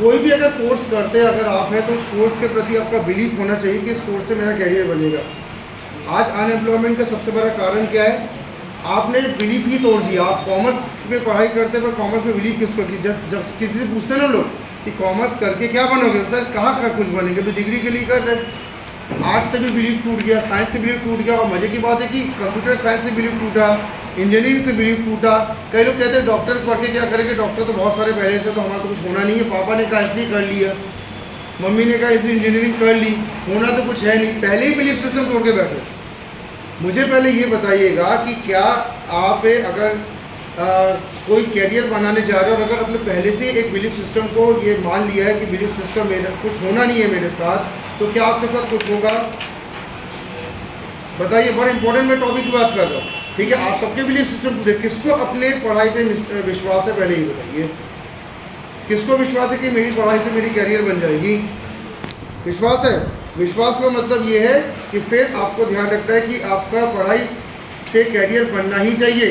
कोई भी अगर कोर्स करते हैं अगर आप हैं तो उस कोर्स के प्रति आपका बिलीफ होना चाहिए कि इस कोर्स से मेरा कैरियर बनेगा। आज अनएम्प्लॉयमेंट का सबसे बड़ा कारण क्या है? आपने बिलीफ ही तोड़ दिया। आप कॉमर्स में पढ़ाई करते हैं पर कॉमर्स में बिलीफ किसको की? जब किसी से पूछते हैं ना लोग कि कॉमर्स करके क्या बनोगे, सर कहाँ का कुछ बनेंगे, अभी डिग्री के लिए कर रहे। आर्ट्स से भी बिलीफ टूट गया, साइंस से बिलीफ टूट गया। और मज़े की बात है कि कंप्यूटर साइंस से बिलीफ टूटा, इंजीनियरिंग से बिलीफ टूटा। कई लोग कहते हैं डॉक्टर पढ़ के क्या करेंगे, डॉक्टर तो बहुत सारे पहले से, तो हमारा तो कुछ होना नहीं है। पापा ने कहा इसलिए कर लिया, मम्मी ने कहा इसलिए इंजीनियरिंग कर ली, होना तो कुछ है नहीं। पहले ही बिलीफ सिस्टम तोड़ के बैठे। मुझे पहले ये बताइएगा कि क्या आप अगर कोई कैरियर बनाने जा रहे हो और अगर अपने पहले से एक बिलीफ सिस्टम को ये मान लिया है कि बिलीफ सिस्टम मेरा कुछ होना नहीं है मेरे साथ, तो क्या आपके साथ कुछ होगा? बताइए। बड़ा इंपॉर्टेंट मैं टॉपिक की बात कर रहा हूँ, ठीक है। आप सबके बिलीफ सिस्टम पूरे, किसको अपने पढ़ाई पे विश्वास है पहले ये बताइए। किसको विश्वास है कि मेरी पढ़ाई से मेरी कैरियर बन जाएगी? विश्वास है। विश्वास का मतलब ये है कि फिर आपको ध्यान रखना है कि आपका पढ़ाई से कैरियर बनना ही चाहिए।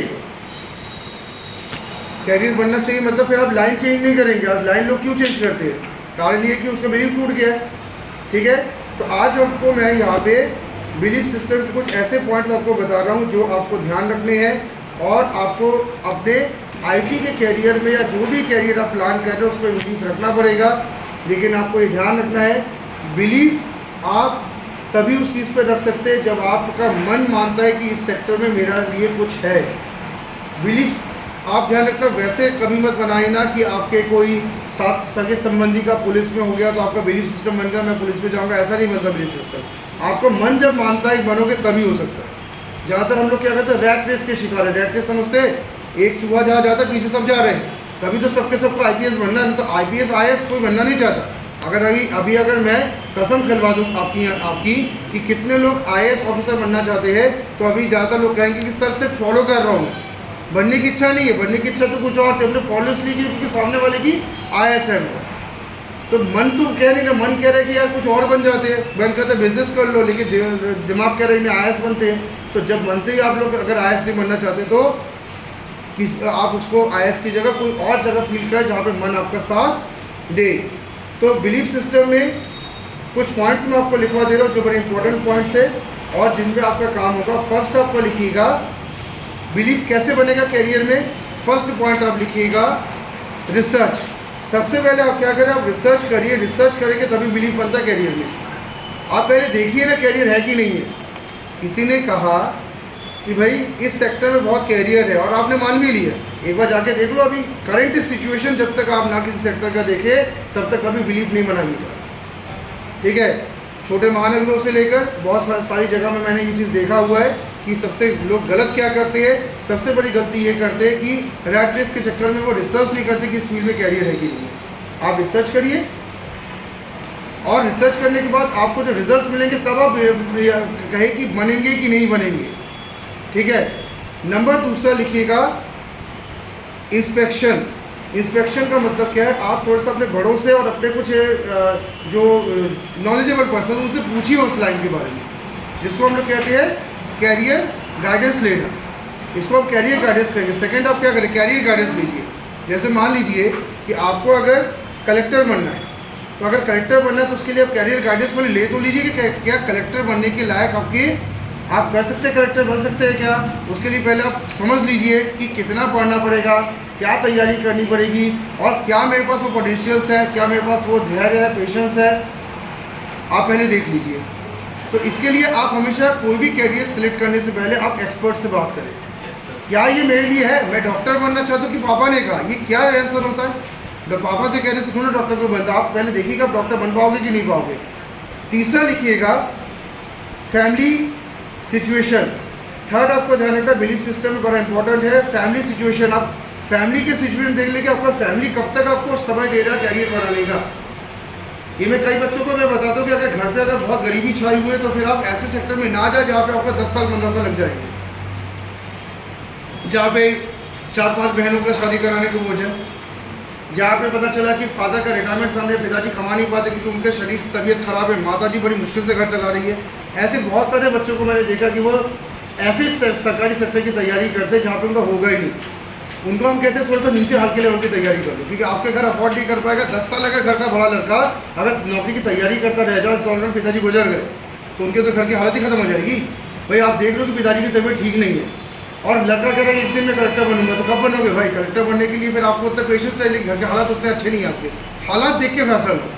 कैरियर बनना चाहिए मतलब फिर आप लाइन चेंज नहीं करेंगे। आज लाइन लोग क्यों चेंज करते हैं? कारण ये कि उसका बिलीफ टूट गया है, ठीक है। तो आज आपको मैं यहाँ पे बिलीफ सिस्टम के कुछ ऐसे पॉइंट्स आपको बता रहा हूँ जो आपको ध्यान रखने हैं और आपको अपने आईटी के कैरियर में या जो भी कैरियर आप प्लान कर रहे हो उस पर बिलीफ रखना पड़ेगा। लेकिन आपको ये ध्यान रखना है, बिलीफ आप तभी उस चीज़ पर रख सकते हैं जब आपका मन मानता है कि इस सेक्टर में मेरा लिए कुछ है। बिलीफ आप ध्यान रखना, वैसे कभी मत बनाए ना कि आपके कोई साथ सगे संबंधी का पुलिस में हो गया तो आपका बिलीफ सिस्टम बन गया मैं पुलिस में जाऊंगा। ऐसा नहीं बनता बिलीफ सिस्टम। आपको मन जब मानता है बनोगे तभी हो सकता है। ज़्यादातर हम लोग क्या कहते हैं, रैट रेस के शिकार है। रैट रेस समझते हैं, एक चूहा जहाँ जाता है पीछे सब जा रहे हैं, तभी तो सबको आईपीएस बनना है। नहीं तो आईपीएस आईएएस कोई बनना नहीं चाहता। अगर अगर मैं कसम खिलवा दूँ आपकी कि कितने लोग आईएएस ऑफिसर बनना चाहते हैं, तो अभी ज़्यादातर लोग कहेंगे कि सर से फॉलो कर रहा हूँ, बनने की इच्छा नहीं है। बनने की इच्छा तो कुछ और थे, हमने फॉलो इसलिए की क्योंकि सामने वाले की आईएएस है। तो मन तो कह नहीं ना, मन कह रहा है कि यार कुछ और बन जाते हैं, मन कहते हैं बिजनेस कर लो, लेकिन दिमाग कह रहे हैं आईएएस बनते हैं। तो जब मन से ही आप लोग अगर आईएएस नहीं बनना चाहते तो आप उसको आईएएस की जगह कोई और जगह फील करें जहाँ पे मन आपका साथ दे। तो बिलीफ सिस्टम में कुछ पॉइंट्स मैं आपको लिखवा दे रहा हूँ जो बड़े इंपॉर्टेंट पॉइंट्स है और जिन पे आपका काम होगा। फर्स्ट आपको लिखिएगा बिलीफ कैसे बनेगा कैरियर में। फर्स्ट पॉइंट आप लिखिएगा रिसर्च। सबसे पहले आप क्या करें, आप रिसर्च करिए। रिसर्च करेंगे तभी बिलीफ बनता है कैरियर में। आप पहले देखिए ना कैरियर है कि नहीं है। किसी ने कहा कि भाई इस सेक्टर में बहुत कैरियर है और आपने मान भी लिया, एक बार जाके देख लो। अभी करंट सिचुएशन जब तक आप ना किसी सेक्टर का देखें तब तक कभी बिलीफ नहीं बनाइएगा, ठीक है। छोटे महानगरों से लेकर बहुत सारी जगह में मैंने ये चीज़ देखा हुआ है कि सबसे लोग गलत क्या करते हैं, सबसे बड़ी गलती ये करते हैं कि रैट रेस के चक्कर में वो रिसर्च नहीं करते कि इस फील्ड में कैरियर है कि नहीं है। आप रिसर्च करिए और रिसर्च करने के बाद आपको जो रिजल्ट्स मिलेंगे तब आप कहे कि बनेंगे कि नहीं बनेंगे, ठीक है। नंबर दूसरा लिखिएगा इंस्पेक्शन। इंस्पेक्शन का मतलब क्या है, आप थोड़ा सा अपने बड़ों से और अपने कुछ जो नॉलेजेबल पर्सन उनसे पूछिए उस लाइन के बारे में, जिसको हम लोग कहते हैं कैरियर गाइडेंस लेना। इसको आप कैरियर गाइडेंस कहेंगे। सेकंड आप क्या करें, कैरियर गाइडेंस लीजिए। जैसे मान लीजिए कि आपको अगर कलेक्टर बनना है, तो अगर कलेक्टर बनना है तो उसके लिए आप कैरियर गाइडेंस पहले ले तो लीजिए कि क्या कलेक्टर बनने के लायक आप कर सकते हैं, कलेक्टर बन सकते हैं क्या। उसके लिए पहले आप समझ लीजिए कि कितना पढ़ना पड़ेगा, क्या तैयारी करनी पड़ेगी और क्या मेरे पास वो पोटेंशियल्स है, क्या मेरे पास वो धैर्य है, पेशेंस है, आप पहले देख लीजिए। तो इसके लिए आप हमेशा कोई भी कैरियर सिलेक्ट करने से पहले आप एक्सपर्ट से बात करें, क्या ये मेरे लिए है। मैं डॉक्टर बनना चाहता हूँ कि पापा ने कहा, ये क्या आंसर होता है। पापा से कहने से थोड़ा डॉक्टर को बनता, आप पहले देखिएगा आप डॉक्टर बन पाओगे कि नहीं पाओगे। तीसरा लिखिएगा फैमिली सिचुएशन। थर्ड आपको ध्यान रखना बिलीफ सिस्टम में बड़ा इंपॉर्टेंट है फैमिली सिचुएशन। आप फैमिली के सिचुएशन देख लेंगे आपका फैमिली कब तक आपको समय दे रहा है कैरियर बनाने का। ये मैं कई बच्चों को मैं बताता हूँ कि अगर घर पे अगर बहुत गरीबी छाई हुई है तो फिर आप ऐसे सेक्टर में ना जाए जहाँ पे आपका 10 साल 15 साल लग जाएंगे, जहाँ पे 4-5 बहनों का शादी कराने को बोझ है, जहाँ पे पता चला कि फादर का रिटायरमेंट सामने, पिताजी कमा नहीं पाते क्योंकि उनके शरीर तबीयत खराब है, माताजी बड़ी मुश्किल से घर चला रही है। ऐसे बहुत सारे बच्चों को मैंने देखा कि वो ऐसे सरकारी सेक्टर की तैयारी करते हैं जहाँ पे उनका होगा ही नहीं। उनको हम कहते हैं थोड़ा सा नीचे हल्के लेवल की तैयारी कर लो, क्योंकि आपके घर अफोर्ड नहीं कर पाएगा। 10 साल अगर घर का बड़ा लड़का अगर नौकरी की तैयारी करता रह जाए, सॉल्वर पिताजी गुजर गए तो उनके तो घर की हालत ही खत्म हो जाएगी। भाई आप देख लो कि पिताजी की तबीयत ठीक नहीं है और लड़का कह रहा है एक दिन में कलेक्टर बनूंगा, तो कब बनोगे भाई? कलेक्टर बनने के लिए फिर आपको उतना पेशेंस चाहिए, घर के हालात उतने अच्छे नहीं है आपके। हालात देख के फैसला लो।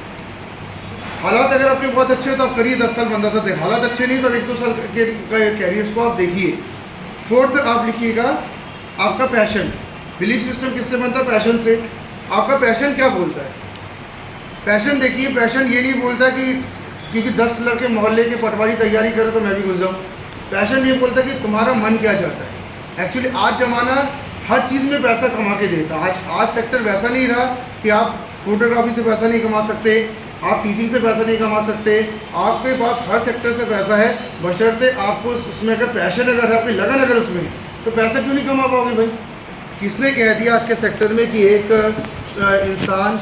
हालात अगर आपके बहुत अच्छे हैं तो आप करिए 10 साल 15 साल, हालात अच्छे नहीं तो 1-2 साल के कैरियर्स को आप देखिए। फोर्थ आप लिखिएगा आपका पैशन। बिलीफ सिस्टम किससे बनता है? पैशन से। आपका पैशन क्या बोलता है? पैशन देखिए, पैशन ये नहीं बोलता कि क्योंकि 10 लड़के मोहल्ले के पटवारी तैयारी करें तो मैं भी घुस जाऊँ। पैशन ये बोलता है कि तुम्हारा मन क्या चाहता है। एक्चुअली आज ज़माना हर चीज़ में पैसा कमा के देता है। आज सेक्टर वैसा नहीं रहा कि आप फोटोग्राफी से पैसा नहीं कमा सकते, आप टीचिंग से पैसा नहीं कमा सकते। आपके पास हर सेक्टर से पैसा है, बशर्ते आपको उसमें अगर पैशन अगर है, अपनी लगन अगर उसमें है, तो पैसा क्यों नहीं कमा पाओगे भाई? किसने कह दिया आज के सेक्टर में कि एक इंसान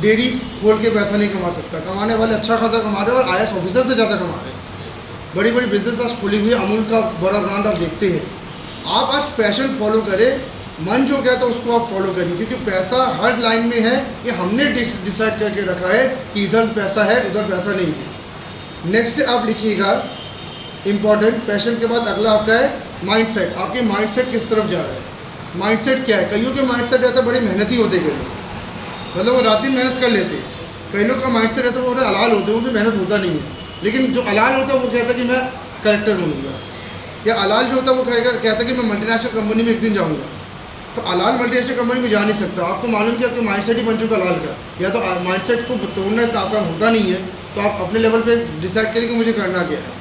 डेयरी खोल के पैसा नहीं कमा सकता? कमाने वाले अच्छा खासा कमा रहे हैं और IAS ऑफिसर से ज़्यादा कमा रहे हैं। बड़ी बड़ी बिजनेस आज खुली हुई है, अमूल का बड़ा ब्रांड आप देखते हैं। आप आज फैशन फॉलो करें, मन जो कहता है उसको आप फॉलो करिए, क्योंकि पैसा हर लाइन में है। ये हमने डिसाइड करके रखा है कि इधर पैसा है उधर पैसा नहीं है। नेक्स्ट आप लिखिएगा इम्पॉर्टेंट, पैशन के बाद अगला आपका है माइंडसेट। आपके माइंडसेट किस तरफ जा रहा है? माइंडसेट क्या है? कईयों के माइंडसेट रहता है बड़े मेहनती होते कई लोग, मतलब वो रात दिन मेहनत कर लेते हैं। कई लोग का माइंडसेट रहता है वो बड़े अलाल होते हैं, उनकी मेहनत होता नहीं है। लेकिन जो अलाल होता है वो कहता है कि मैं कलेक्टर बनूंगा, या अलाल जो होता है वो कहता है कि मैं मल्टीनेशनल कंपनी में एक दिन जाऊंगा। तो अलाल मल्टीनेशनल कंपनी में जा नहीं सकता। आपको मालूम कि आपके माइंडसेट ही बन चुका अलाल का, या तो माइंडसेट को तोड़ना इतना आसान होता नहीं है। तो आप अपने लेवल पे डिसाइड करें कि मुझे करना क्या है।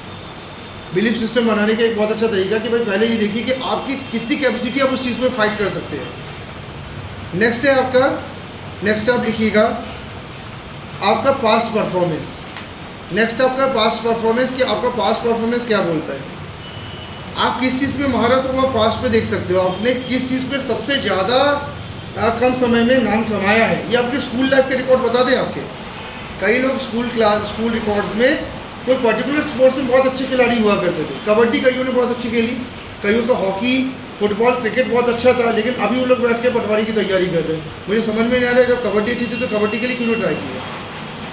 बिलीफ सिस्टम बनाने का एक बहुत अच्छा तरीका कि भाई पहले ये देखिए कि आपकी कितनी कैपेसिटी आप उस चीज़ में फाइट कर सकते हैं। नेक्स्ट है आपका, नेक्स्ट आप लिखिएगा आपका पास्ट परफॉर्मेंस। नेक्स्ट आपका पास्ट परफॉर्मेंस, कि आपका पास्ट परफॉर्मेंस क्या बोलता है। आप किस चीज़ में महारत हो आप पास्ट पे देख सकते हो। आपने किस चीज़ पे सबसे ज़्यादा कम समय में नाम कमाया है, ये आपके स्कूल लाइफ के रिकॉर्ड बता दें आपके। कई लोग स्कूल रिकॉर्ड्स में कोई पर्टिकुलर स्पोर्ट्स में बहुत अच्छे खिलाड़ी हुआ करते थे। कबड्डी कईयों ने बहुत अच्छी खेली, कईयों का हॉकी, फुटबॉल, क्रिकेट बहुत अच्छा था, लेकिन अभी वो लोग बैठ के पटवारी की तैयारी कर रहे हैं। मुझे समझ में नहीं आ रहा है, जब कबड्डी अच्छी थी तो कबड्डी के लिए क्यों ट्राई किया।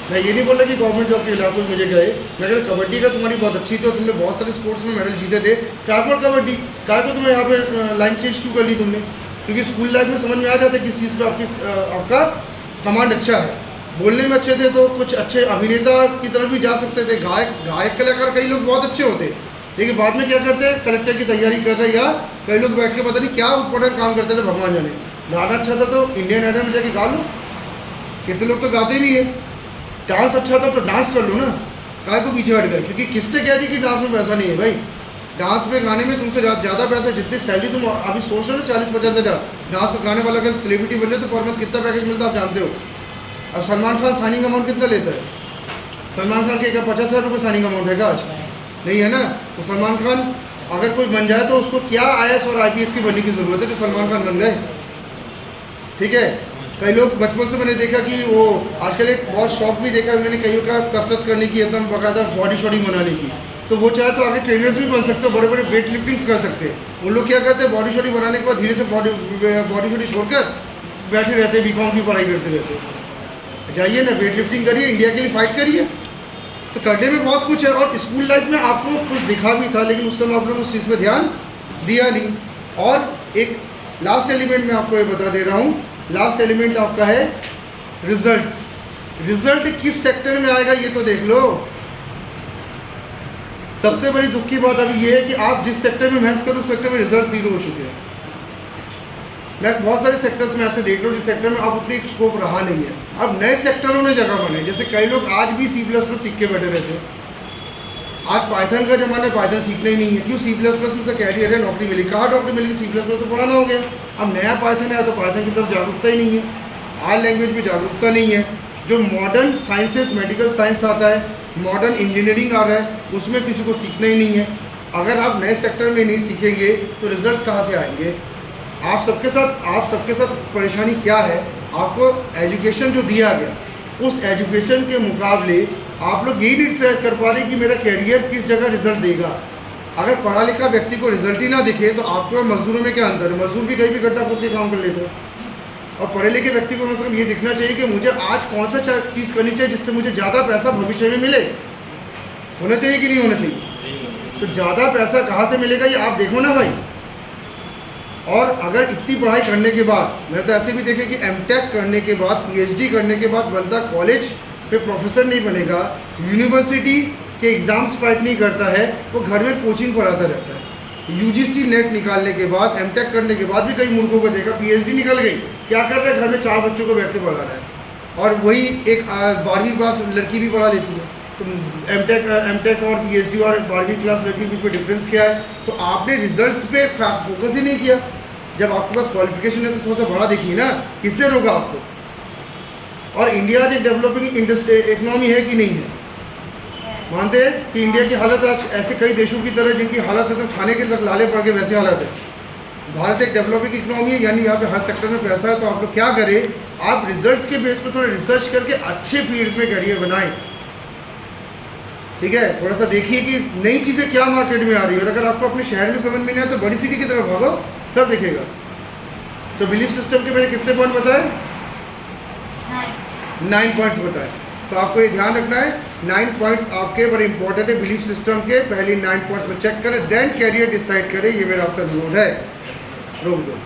मैं ये नहीं बोल रहा कि गवर्नमेंट जॉब के खिलाफ कोई मुझे गए, मैं अगर कबड्डी का तुम्हारी बहुत अच्छी थी और तुमने बहुत सारे स्पोर्ट्स में मेडल जीते थे, ट्राई फॉर कबड्डी। क्या को तुम्हें यहाँ पे लाइन चेंज क्यों कर ली तुमने? क्योंकि स्कूल लाइफ में समझ में आ जाता है किस चीज़ पर आपका कमांड अच्छा है। बोलने में अच्छे थे तो कुछ अच्छे अभिनेता की तरफ भी जा सकते थे। गायक कलाकार कई लोग बहुत अच्छे होते, लेकिन बाद में क्या करते हैं, कलेक्टर की तैयारी कर रहे, या कई लोग बैठ के पता नहीं क्या उटपटांग काम करते थे, भगवान जाने। गाना अच्छा था तो इंडियन आइडल में जाके गा लो। कितने लोग तो गाते भी है। डांस अच्छा था तो डांस कर लो ना, काय को पीछे हट गए? क्योंकि किसने कह दी कि डांस में पैसा नहीं है भाई? डांस में गाने में तुमसे ज़्यादा पैसा, जितनी सैलरी तुम अभी सोच रहे हो ना 40-50 हज़ार, डांस गाने वाला अगर सेलिब्रिटी बन रहे तो पर मंथ कितना पैकेज मिलता है आप जानते हो। अब सलमान खान साइनिंग अमाउंट कितना लेता है? सलमान खान के क्या 50,000 रुपये साइनिंग अमाउंट है क्या आज? नहीं है ना। तो सलमान खान अगर कोई बन जाए तो उसको क्या IAS और IPS की बनने की ज़रूरत है जो सलमान खान बन गए? ठीक है। कई लोग बचपन से मैंने देखा कि वो आजकल एक बहुत शौक भी देखा मैंने कईयों का, कसरत करने की, एकदम बाकायदा बॉडी शॉडी बनाने की। तो वो चाहे तो आगे ट्रेनर्स भी बन सकते हो, बड़े बड़े वेट लिफ्टिंग्स कर सकते हैं। वो लोग क्या करते हैं, बॉडी शॉडी बनाने के बाद धीरे से बॉडी शॉडी छोड़कर बैठे रहते हैं, BCom की पढ़ाई करते रहते हैं। जाइए ना, वेट लिफ्टिंग करिए, इंडिया के लिए फाइट करिए। तो करने में बहुत कुछ है। और स्कूल लाइफ में आपको कुछ दिखा भी था, लेकिन उस समय आप लोग उस चीज़ पर ध्यान दिया नहीं। और एक लास्ट एलिमेंट मैं आपको ये बता दे रहा हूँ, लास्ट एलिमेंट आपका है रिजल्ट्स। रिजल्ट किस सेक्टर में आएगा ये तो देख लो। सबसे बड़ी दुख की बात अभी ये है कि आप जिस सेक्टर में मेहनत करो उस सेक्टर में रिजल्ट 0 हो चुके हैं। मैं बहुत सारे सेक्टर्स में ऐसे देख रहा हूँ जिस सेक्टर में अब उतनी स्कोप रहा नहीं है। अब नए सेक्टरों ने जगह बने, जैसे कई लोग आज भी C++ सीख के बैठे रहते हैं। आज पाइथन का जमाना है, पाइथन सीखना ही नहीं है। क्यों? C++ में से कैरियर है, नौकरी मिली। कहाँ नौकरी मिली? C++ तो पुराना हो गया। अब नया पाइथन है तो पाइथन की तरफ जागरूकता ही नहीं है, आर लैंग्वेज में जागरूकता नहीं है। जो मॉडर्न साइंसेस, मेडिकल साइंस आता है, मॉडर्न इंजीनियरिंग आ रहा है, उसमें किसी को सीखना ही नहीं है। अगर आप नए सेक्टर में नहीं सीखेंगे तो रिजल्ट्स कहाँ से आएंगे? आप सबके साथ परेशानी क्या है? आपको एजुकेशन जो दिया गया, उस एजुकेशन के मुकाबले आप लोग यही डिसाइड कर पा रहे हैं कि मेरा कैरियर किस जगह रिजल्ट देगा। अगर पढ़ा लिखा व्यक्ति को रिजल्ट ही ना दिखे तो आपको और मजदूरों में क्या अंतर है? मजदूर भी कहीं भी गड्ढा खोद के काम कर लेते हैं, और पढ़े लिखे व्यक्ति को कम से कम ये दिखना चाहिए कि मुझे आज कौन सा चीज़ करनी चाहिए जिससे मुझे ज़्यादा पैसा भविष्य में मिले। होना चाहिए कि नहीं होना चाहिए? तो ज़्यादा पैसा कहाँ से मिलेगा ये आप देखो ना भाई। और अगर इतनी पढ़ाई करने के बाद, मैंने तो ऐसे भी देखे कि एमटेक करने के बाद, पीएचडी करने के बाद बंदा कॉलेज पे प्रोफेसर नहीं बनेगा, यूनिवर्सिटी के एग्ज़ाम्स फाइट नहीं करता है, वो घर में कोचिंग पढ़ाता रहता है। यूजीसी नेट निकालने के बाद, एमटेक करने के बाद भी कई मुल्कों को देखा पीएचडी निकल गई, क्या कर रहा है? घर में 4 बच्चों को बैठ के पढ़ा रहा है, और वही एक 12वीं क्लास लड़की भी पढ़ा लेती है। तो एमटेक और पीएचडी और 12वीं क्लास लड़की के बीच में डिफरेंस क्या है? तो आपने रिजल्ट्स पे फोकस ही नहीं किया। जब आपके पास क्वालिफिकेशन है तो थोड़ा सा बड़ा देखिए ना, किसने रोका आपको? और इंडिया एक डेवलपिंग इंडस्ट्री इकोनॉमी है कि नहीं है? मानते हैं कि इंडिया की हालत आज ऐसे कई देशों की तरह जिनकी हालत है तो खाने के तक लाले पड़ के वैसी हालत है। भारत एक डेवलपिंग इकोनॉमी है, यानी यहाँ पे हर सेक्टर में पैसा है। तो आप लोग क्या करें, आप रिजल्ट्स के बेस पर थोड़ा रिसर्च करके अच्छे फील्ड्स में करियर बनाएं, ठीक है? थोड़ा सा देखिए कि नई चीज़ें क्या मार्केट में आ रही है, और अगर आपको अपने शहर में समझ में नहीं आए तो बड़ी सिटी की तरफ भागो, सब दिखेगा। तो बिलीफ सिस्टम के मैंने कितने पॉइंट बताए? 9 पॉइंट्स बताए। तो आपको ये ध्यान रखना है, 9 पॉइंट्स आपके बड़े इंपॉर्टेंट है बिलीफ सिस्टम के। पहले 9 पॉइंट्स में चेक करें, देन कैरियर डिसाइड करें। ये मेरा आपसे अनुरोध है। रोक दो।